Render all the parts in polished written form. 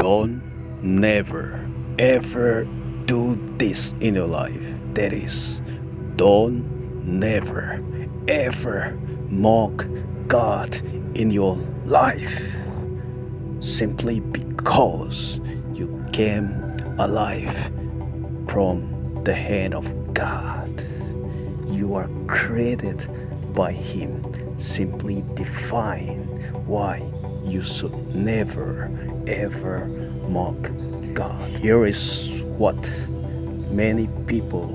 Don't never ever do this in your life. That is, don't never ever mock God in your life simply because you came alive from the hand of God. You are created by Him. Simply define why you should never ever mock God. Here is what many people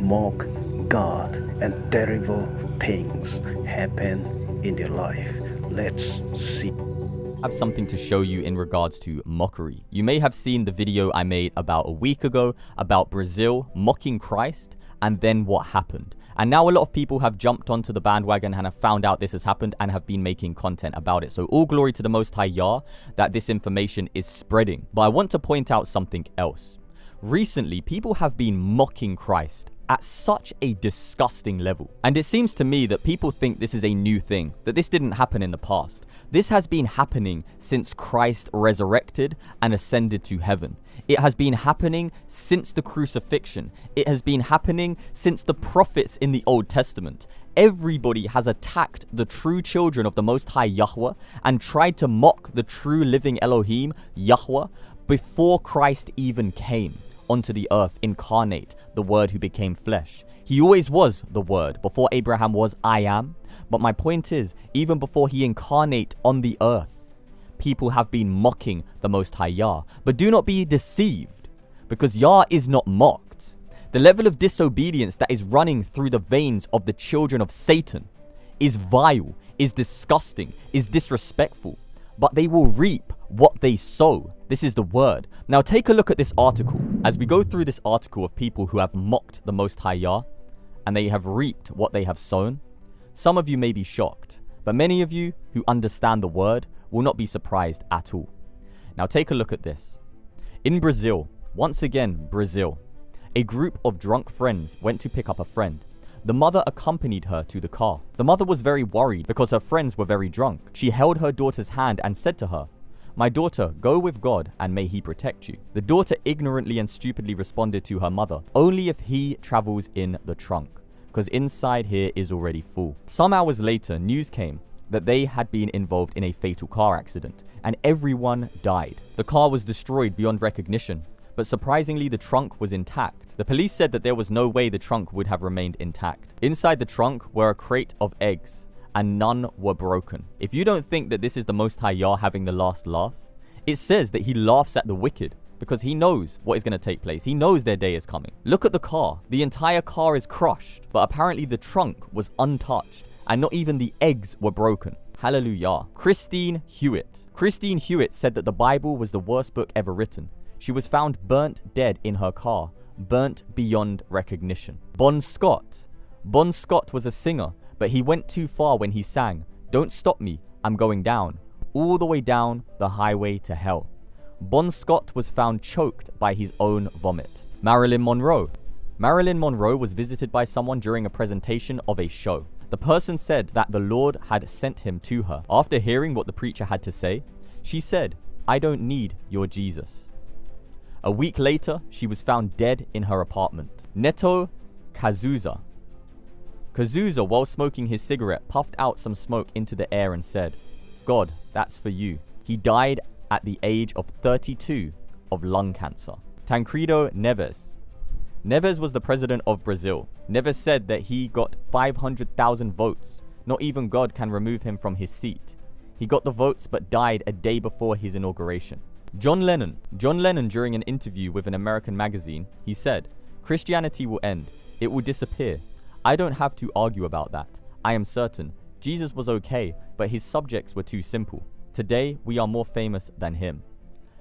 mock God, and terrible things happen in their life. Let's see. I have something to show you in regards to mockery. You may have seen the video I made about a week ago about Brazil mocking Christ and then what happened. And now a lot of people have jumped onto the bandwagon and have found out this has happened and have been making content about it. So all glory to the Most High Yah that this information is spreading. But I want to point out something else. Recently, people have been mocking Christ at such a disgusting level. And it seems to me that people think this is a new thing, that this didn't happen in the past. This has been happening since Christ resurrected and ascended to heaven. It has been happening since the crucifixion. It has been happening since the prophets in the Old Testament. Everybody has attacked the true children of the Most High Yahweh and tried to mock the true living Elohim, Yahweh, before Christ even came onto the earth, incarnate, the Word who became flesh. He always was the Word. Before Abraham was, I am. But my point is, even before he incarnate on the earth, people have been mocking the Most High Yah. But do not be deceived, because Yah is not mocked. The level of disobedience that is running through the veins of the children of Satan is vile, is disgusting, is disrespectful. But they will reap what they sow. This is the word. Now take a look at this article. As we go through this article of people who have mocked the Most High Yah, and they have reaped what they have sown, some of you may be shocked, but many of you who understand the word will not be surprised at all. Now take a look at this. In Brazil, once again Brazil, a group of drunk friends went to pick up a friend. The mother accompanied her to the car. The mother was very worried because her friends were very drunk. She held her daughter's hand and said to her, "My daughter, go with God and may He protect you." The daughter ignorantly and stupidly responded to her mother, "Only if he travels in the trunk, because inside here is already full." Some hours later, news came that they had been involved in a fatal car accident and everyone died. The car was destroyed beyond recognition, but surprisingly the trunk was intact. The police said that there was no way the trunk would have remained intact. Inside the trunk were a crate of eggs and none were broken. If you don't think that this is the Most High Yah having the last laugh, it says that He laughs at the wicked because He knows what is going to take place. He knows their day is coming. Look at the car. The entire car is crushed, but apparently the trunk was untouched and not even the eggs were broken. Hallelujah. Christine Hewitt. Christine Hewitt said that the Bible was the worst book ever written. She was found burnt dead in her car, burnt beyond recognition. Bon Scott. Bon Scott was a singer, but he went too far when he sang, "Don't stop me, I'm going down," all the way down the highway to hell. Bon Scott was found choked by his own vomit. Marilyn Monroe. Marilyn Monroe was visited by someone during a presentation of a show. The person said that the Lord had sent him to her. After hearing what the preacher had to say, she said, "I don't need your Jesus." A week later, she was found dead in her apartment. Neto Kazuza. Kazuza, while smoking his cigarette, puffed out some smoke into the air and said, "God, that's for you." He died at the age of 32 of lung cancer. Tancredo Neves. Neves was the president of Brazil. Neves said that he got 500,000 votes. Not even God can remove him from his seat. He got the votes but died a day before his inauguration. John Lennon. John Lennon, during an interview with an American magazine, he said, "Christianity will end. It will disappear. I don't have to argue about that. I am certain. Jesus was okay, but his subjects were too simple. Today, we are more famous than him."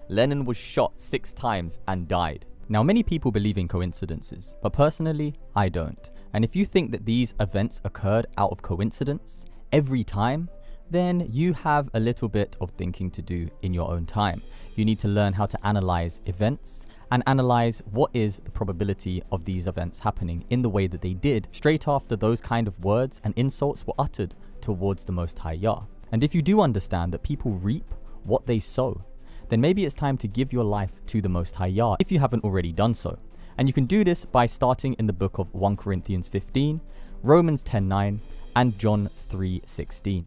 Lennon was shot 6 times and died. Now, many people believe in coincidences, but personally, I don't. And if you think that these events occurred out of coincidence every time, then you have a little bit of thinking to do in your own time. You need to learn how to analyze events and analyze what is the probability of these events happening in the way that they did straight after those kind of words and insults were uttered towards the Most High Yah. And if you do understand that people reap what they sow, then maybe it's time to give your life to the Most High Yah if you haven't already done so. And you can do this by starting in the book of 1 Corinthians 15, Romans 10:9, and John 3:16.